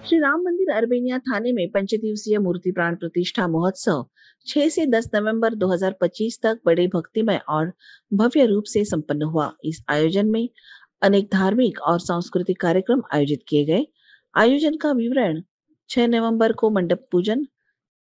श्री राम मंदिर अर्बेनिया थाने में पंचदिवसीय मूर्ति प्राण प्रतिष्ठा महोत्सव 6 से 10 नवंबर 2025 तक बड़े भक्तिमय और भव्य रूप से संपन्न हुआ। इस आयोजन में अनेक धार्मिक और सांस्कृतिक कार्यक्रम आयोजित किए गए। आयोजन का विवरण: 6 नवंबर को मंडप पूजन,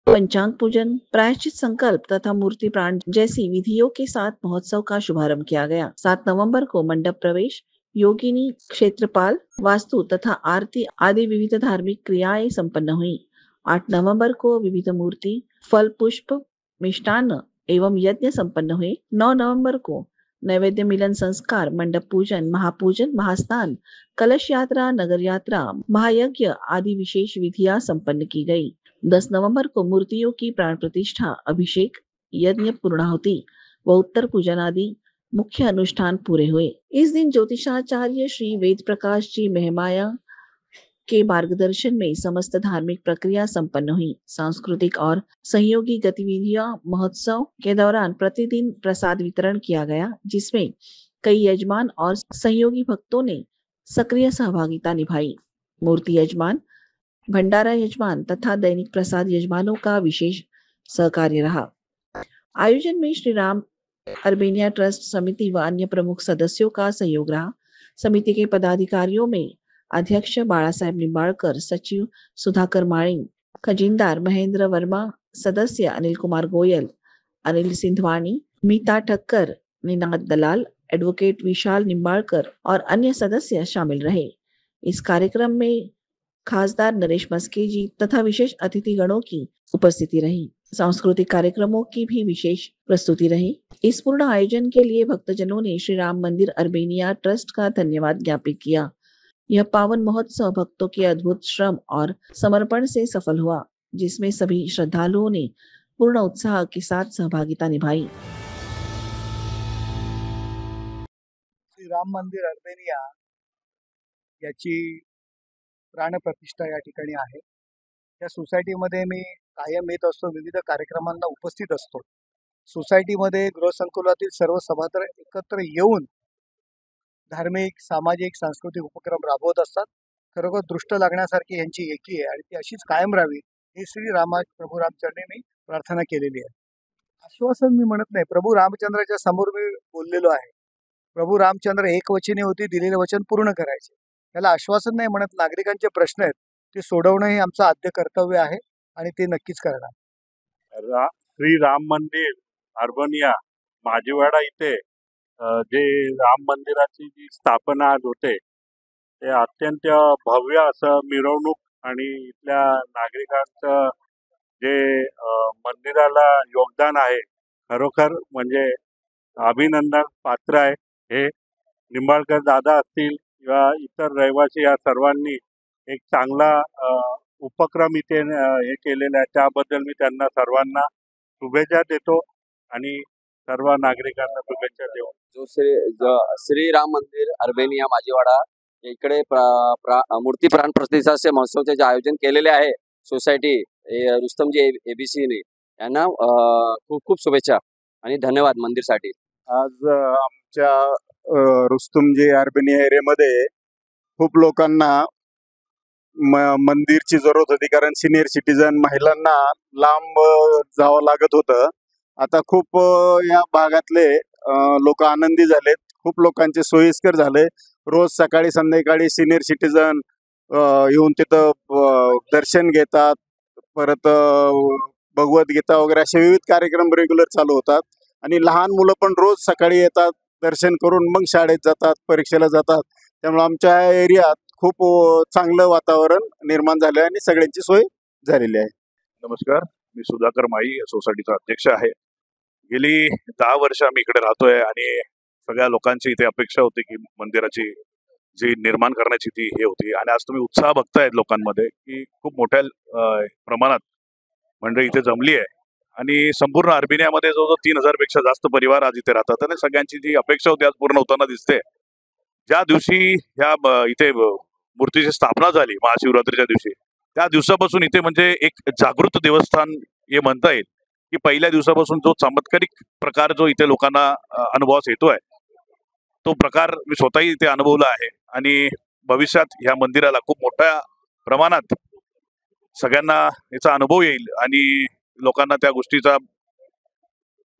पंचांग पूजन, प्रायश्चित संकल्प तथा मूर्ति प्राण जैसी विधियों के साथ महोत्सव का शुभारंभ किया गया। 7 नवंबर को मंडप प्रवेश, योगिनी, क्षेत्रपाल, वास्तु तथा आरती आदि विविध धार्मिक क्रियाएं संपन्न हुई। 8 नवंबर को विविध मूर्ति, फल, पुष्प, मिष्टान्न एवं यज्ञ संपन्न हुए। 9 नवंबर को नैवेद्य मिलन संस्कार, मंडप पूजन, महापूजन, महास्नान, कलश यात्रा, नगर यात्रा, महायज्ञ आदि विशेष विधियां संपन्न की गई। 10 नवंबर को मूर्तियों की प्राण प्रतिष्ठा, अभिषेक, यज्ञ, पूर्णाहुति व उत्तर पूजन आदि मुख्य अनुष्ठान पूरे हुए। इस दिन ज्योतिषाचार्य श्री वेद प्रकाश जी महमाया के मार्गदर्शन में समस्त धार्मिक प्रक्रिया संपन्न हुई। सांस्कृतिक और सहयोगी गतिविधियां महोत्सव के दौरान प्रतिदिन प्रसाद वितरण किया गया, जिसमें कई यजमान और सहयोगी भक्तों ने सक्रिय सहभागिता निभाई। मूर्ति यजमान, भंडारा यजमान तथा दैनिक प्रसाद यजमानों का विशेष सहकार्य रहा। आयोजन में श्री राम अर्बेनिया ट्रस्ट समिति व अन्य प्रमुख सदस्यों का सहयोग रहा। समिति के पदाधिकारियों में अध्यक्ष बाळासाहेब निंबाळकर, सचिव सुधाकर माळी, खजिनदार महेंद्र वर्मा, सदस्य अनिल कुमार गोयल, अनिल सिंधवानी, मीता ठक्कर, निनाद दलाल, एडवोकेट विशाल निंबाळकर और अन्य सदस्य शामिल रहे। इस कार्यक्रम में खासदार नरेश मस्के जी तथा विशेष अतिथिगणों की उपस्थिति रही। सांस्कृतिक कार्यक्रमों की भी विशेष प्रस्तुति रही। इस पूर्ण आयोजन के लिए भक्तजनों ने श्री राम मंदिर अर्बेनिया ट्रस्ट का धन्यवाद ज्ञापित किया। यह पावन महोत्सव भक्तों के अद्भुत श्रम और समर्पण से सफल हुआ, जिसमें सभी श्रद्धालुओं ने पूर्ण उत्साह के साथ सहभागिता निभाई। श्री राम मंदिर अर्बेनिया याची प्राणप्रतिष्ठा या ठिकाणी आहे। या सोसायटीमध्ये मी कायम येत असतो, विविध कार्यक्रमांना उपस्थित असतो। सोसायटीमध्ये गृहसंकुलातील सर्व सभासद एकत्र येऊन धार्मिक, सामाजिक, सांस्कृतिक उपक्रम राबवत असतात। खरोखर दृष्ट लागण्यासारखी यांची एकी आहे आणि ती अशीच कायम राहावी ही श्री प्रभू रामचरणी मी प्रार्थना केलेली आहे। आश्वासन मी म्हणत नाही, प्रभू रामचंद्राच्या समोर मी बोललेलो आहे। प्रभू रामचंद्र एकवचनी होती, दिलेलं वचन पूर्ण करायचे। त्याला आश्वासन नाही म्हणत, नागरिकांचे प्रश्न आहेत ते सोडवणं हे आमचं आद्य कर्तव्य आहे आणि ते नक्कीच करणार। श्री राम मंदिर अर्बेनिया माजीवाडा इथे जे राम मंदिराची जी स्थापना आज होते ते अत्यंत भव्य असं मिरवणूक आणि इथल्या नागरिकांचं जे मंदिराला योगदान आहे खरोखर म्हणजे अभिनंदन पात्र आहे। हे निंबाळकर दादा असतील किंवा इतर रहिवासी या सर्वांनी एक चांगला उपक्रम इथे हे केलेला आहे, त्याबद्दल मी त्यांना सर्वांना शुभेच्छा देतो आणि सर्व नागरिकांना शुभेच्छा देऊ। जो श्री राम मंदिर अर्बेनिया माजीवाडा इकडे मूर्ती प्राण प्रतिष्ठा महोत्सवाचे जे आयोजन केलेले आहे सोसायटी रुस्तमजी एबीसी ने यांना खूप खूप शुभेच्छा आणि धन्यवाद मंदिरसाठी। आज आमच्या रुस्तमजी अर्बेनिया एरियामध्ये खूप लोकांना मंदिरची जरूरत होती, कारण सिनियर सिटीजन महिलांना लांब जावं लागत होतं। आता खूप या भागातले लोक आनंदी झालेत, खूप लोकांचे सोयीस्कर झाले। रोज सकाळी संध्याकाळी सिनियर सिटीजन येऊन तिथं दर्शन घेतात, परत भगवद्गीता वगैरे असे विविध कार्यक्रम रेग्युलर चालू होतात आणि लहान मुलं पण रोज सकाळी येतात, दर्शन करून मग शाळेत जातात, परीक्षेला जातात। त्यामुळे आमच्या एरियात खूप चांगलं वातावरण निर्माण झालं आणि सगळ्यांची सोय झालेली आहे। नमस्कार, मी सुधाकर माई सोसायटीचा अध्यक्ष आहे। गेली 10 वर्ष आम्ही इकडे राहतोय आणि सगळ्या लोकांची इथे अपेक्षा होती की मंदिराची जी निर्माण करण्याची ती हे होती आणि आज तुम्ही उत्साह बघतायत लोकांमध्ये की खूप मोठ्या प्रमाणात मंडळी इथे जमली आहे आणि संपूर्ण अर्बेनियामध्ये जवळजवळ 3000 पेक्षा जास्त परिवार आज इथे राहतात आणि सगळ्यांची जी अपेक्षा होती आज पूर्ण होताना दिसते। ज्या दिवशी ह्या इथे मूर्तीची स्थापना झाली महाशिवरात्रीच्या दिवशी, त्या दिवसापासून इथे म्हणजे एक जागृत देवस्थान हे म्हणता येईल की पहिल्या दिवसापासून जो चमत्कारिक प्रकार जो इथे लोकांना अनुभवास येतोय तो प्रकार मी स्वतःही इथे अनुभवला आहे आणि भविष्यात ह्या मंदिराला खूप मोठ्या प्रमाणात सगळ्यांना याचा अनुभव येईल आणि लोकांना त्या गोष्टीचा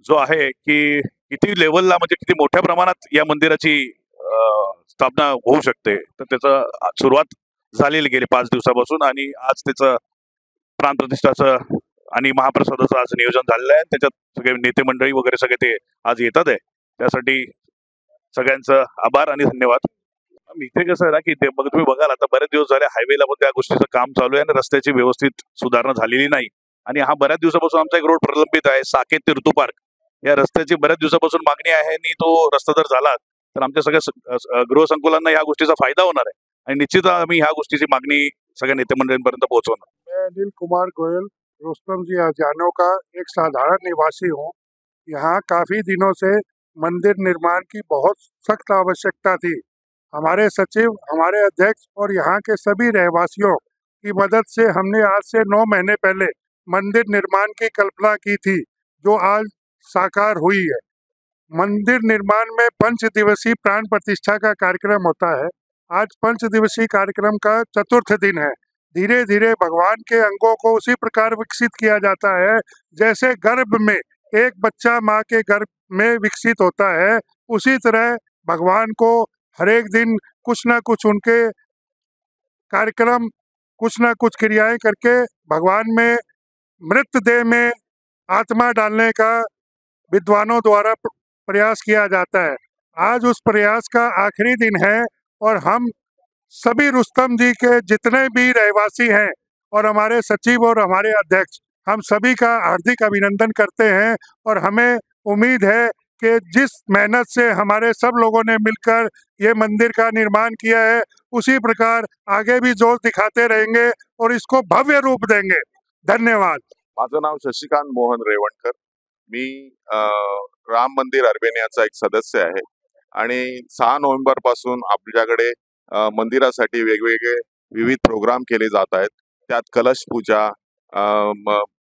जो आहे की किती लेवलला म्हणजे किती मोठ्या प्रमाणात या मंदिराची स्थापना होऊ शकते, तर त्याचं सुरुवात झालेली गेली 5 दिवसापासून आणि आज त्याचं प्राणप्रतिष्ठाचं आणि महाप्रसादाचं आज नियोजन झालेलं आहे. त्याच्यात सगळे नेते मंडळी वगैरे सगळे ते आज येतात आहे. त्यासाठी सगळ्यांचं आभार आणि धन्यवाद. इथे कसं आहे ना की ते तुम्ही बघाल आता बरेच दिवस झाले हायवेला पण त्या गोष्टीचं काम चालू आहे आणि रस्त्याची व्यवस्थित सुधारणा झालेली नाही आणि हा बऱ्याच दिवसापासून आमचा एक रोड प्रलंबित आहे साकेत ते ऋतू पार्क. या रस्त्याची बऱ्याच दिवसापासून मागणी आहे आणि तो रस्ता जर झाला तर आमच्या सगळ्या गृहसंकुलांना या गोष्टीचा फायदा होणार आहे आणि निश्चित आम्ही ह्या गोष्टीची मागणी सगळ्या नेते मंडळींपर्यंत पोहोचवणार. मैं अनिल कुमार गोयल रुस्तम जी अजानो का एक साधारण निवासी हूँ। यहाँ काफ़ी दिनों से मंदिर निर्माण की बहुत सख्त आवश्यकता थी। हमारे सचिव, हमारे अध्यक्ष और यहाँ के सभी रहवासियों की मदद से हमने आज से 9 महीने पहले मंदिर निर्माण की कल्पना की थी, जो आज साकार हुई है। मंदिर निर्माण में 5 दिवसीय प्राण प्रतिष्ठा का कार्यक्रम होता है। आज 5 दिवसीय कार्यक्रम का चतुर्थ दिन है। धीरे धीरे भगवान के अंगों को उसी प्रकार विकसित किया जाता है जैसे गर्भ में एक बच्चा माँ के गर्भ में विकसित होता है, उसी तरह भगवान को हर एक दिन कुछ ना कुछ उनके कार्यक्रम, कुछ ना कुछ क्रियाएं करके भगवान में मृत देह में आत्मा डालने का विद्वानों द्वारा प्रयास किया जाता है। आज उस प्रयास का आखिरी दिन है और हम सभी रुस्तम जी के जितने भी रहवासी हैं और हमारे सचिव और हमारे अध्यक्ष, हम सभी का हार्दिक अभिनंदन करते हैं और हमें उम्मीद है कि जिस मेहनत से हमारे सब लोगों ने मिलकर ये मंदिर का निर्माण किया है, उसी प्रकार आगे भी जोश दिखाते रहेंगे और इसको भव्य रूप देंगे। धन्यवाद। माझं नाव शशिकांत मोहन रेवणकर. मी राम मंदिर अर्बेनियाचा एक सदस्य आहे आणि 6 नोव्हेंबर पासून आपल्याकडे मंदिरासाठी वेगवेगळे विविध प्रोग्राम केले जात आहेत. त्यात कलश पूजा,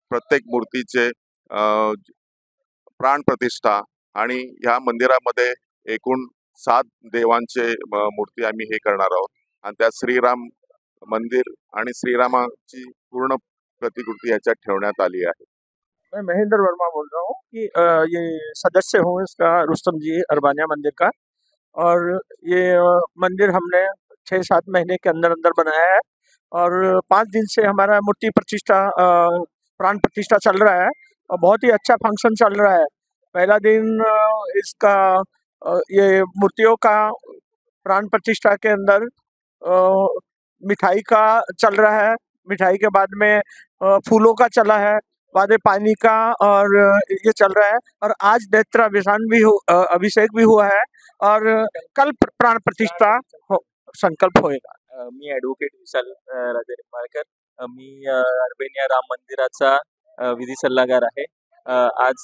प्रत्येक मूर्तीचे प्राण प्रतिष्ठा आणि ह्या मंदिरामध्ये एकूण 7 देवांचे मूर्ती आम्ही हे करणार आहोत आणि त्यात श्रीराम मंदिर आणि श्रीरामाची पूर्ण प्रतिकृती याच्यात ठेवण्यात आली आहे. मैं महेंद्र वर्मा बोल रहा हूँ कि ये सदस्य हूँ इसका रुस्तम जी अरबानिया मंदिर का, और ये मंदिर हमने 6-7 महीने के अंदर अंदर बनाया है और 5 दिन से हमारा मूर्ति प्रतिष्ठा प्राण प्रतिष्ठा चल रहा है और बहुत ही अच्छा फंक्शन चल रहा है। पहला दिन इसका ये मूर्तियों का प्राण प्रतिष्ठा के अंदर मिठाई का चल रहा है, मिठाई के बाद में फूलों का चला है, बाद में पानी का, और ये चल रहा है। और आज नेत्राभिषेक भी अभिषेक भी हुआ है और कल प्राण प्रतिष्ठा संकल्प होएगा. मी ॲडव्होकेट विशाल राजा निंबाळकर. मी अर्बेनिया राम मंदिराचा विधी सल्लागार आहे. आज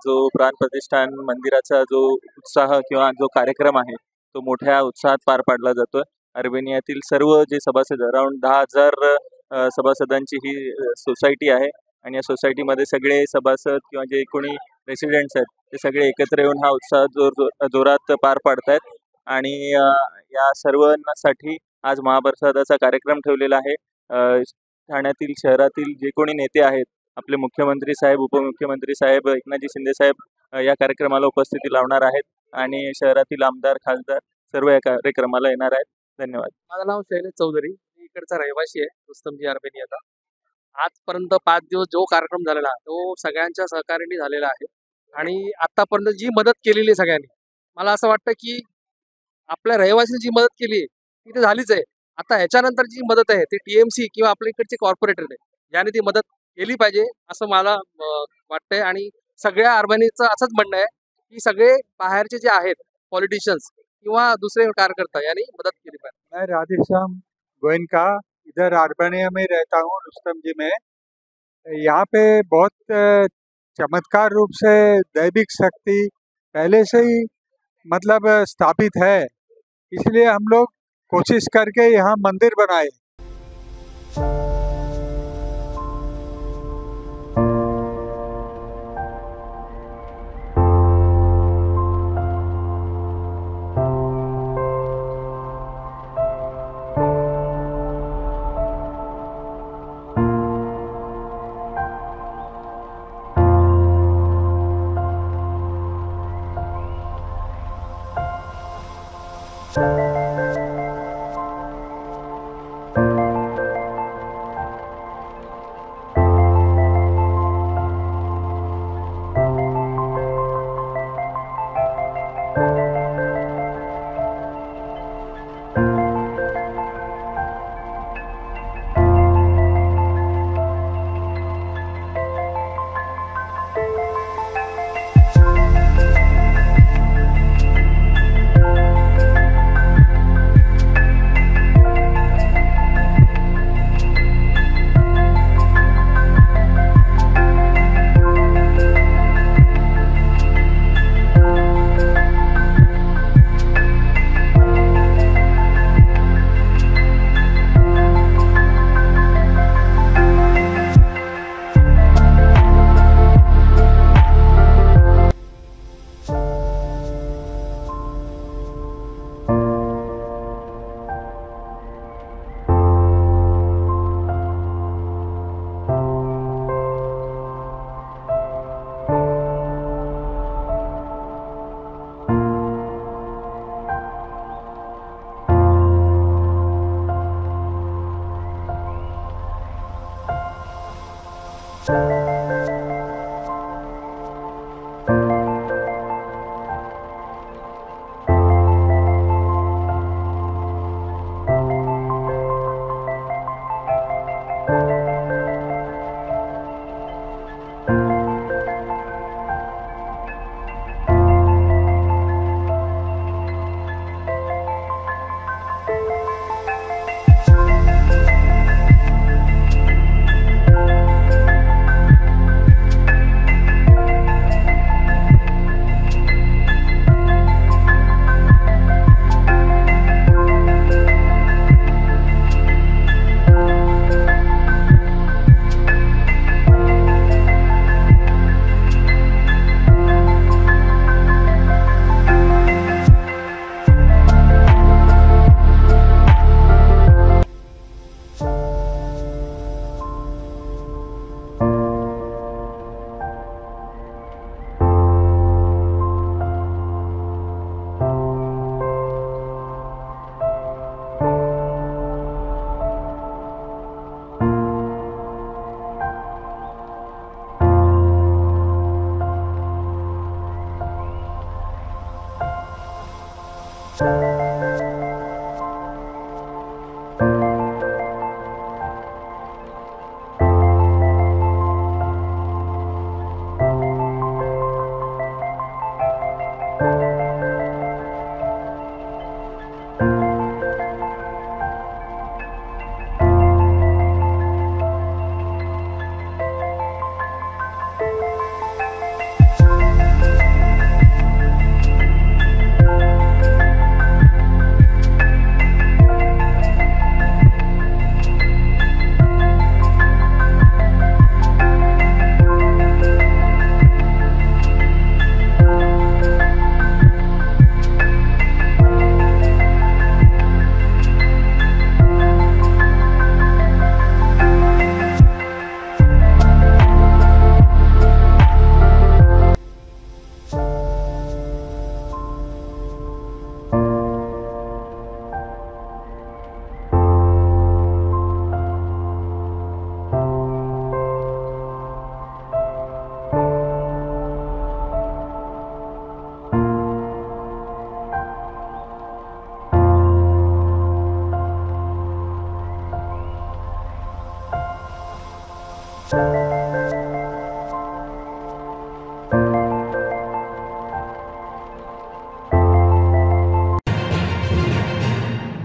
जो प्राण प्रतिष्ठान मंदिराचा जो उत्साह किंवा जो कार्यक्रम आहे तो मोठ्या उत्साहात पार पाडला जातोय. अर्बेनियातील सर्व जे सभासद, अराउंड 10,000 सभासदांची ही सोसायटी आहे आणि या सोसायटीमध्ये सगळे सभासद किंवा जे कोणी रेसिडेंट्स आहेत ते सगळे एकत्र येऊन हा उत्साह जोरात पार पाडतायत आणि या सर्वांसाठी आज महाप्रसादाचा कार्यक्रम ठेवलेला आहे. ठाण्यातील शहरातील जे कोणी नेते आहेत, आपले मुख्यमंत्री साहेब, उपमुख्यमंत्री साहेब, एकनाथजी शिंदे साहेब या कार्यक्रमाला उपस्थिती लावणार आहेत आणि शहरातील आमदार, खासदार सर्व या कार्यक्रमाला येणार आहेत. धन्यवाद. माझं नाव शैलेश चौधरी, मी इकडचा रहिवासी आहे रुस्तमजी अर्बेनियाचा. आजपर्यंत 5 दिवस जो कार्यक्रम झालेला तो सगळ्यांच्या सहकार्याने झालेला आहे आणि आतापर्यंत जी मदत केलेली आहे सगळ्यांनी, मला असं वाटतं की आपल्या रहिवासींनी जी मदत केली आहे ती तर झालीच आहे. आता ह्याच्यानंतर जी मदत आहे ती TMC किंवा आपल्या इकडचे कॉर्पोरेटर आहे ज्याने ती मदत केली पाहिजे असं मला वाटतंय. आणि सगळ्या अर्बेनियाचं असंच म्हणणं आहे की सगळे बाहेरचे जे आहेत पॉलिटिशियन्स किंवा दूसरे कार्यकर्ता यानी मदद केली पाहिजे. मैं राधेश्याम गोयनका इधर अर्बेनिया में रहता हूँ, रुस्तम जी में. यहाँ पे बहुत चमत्कार रूप से दैविक शक्ति पहले से ही मतलब स्थापित है, इसलिए हम लोग कोशिश करके यहाँ मंदिर बनाए. you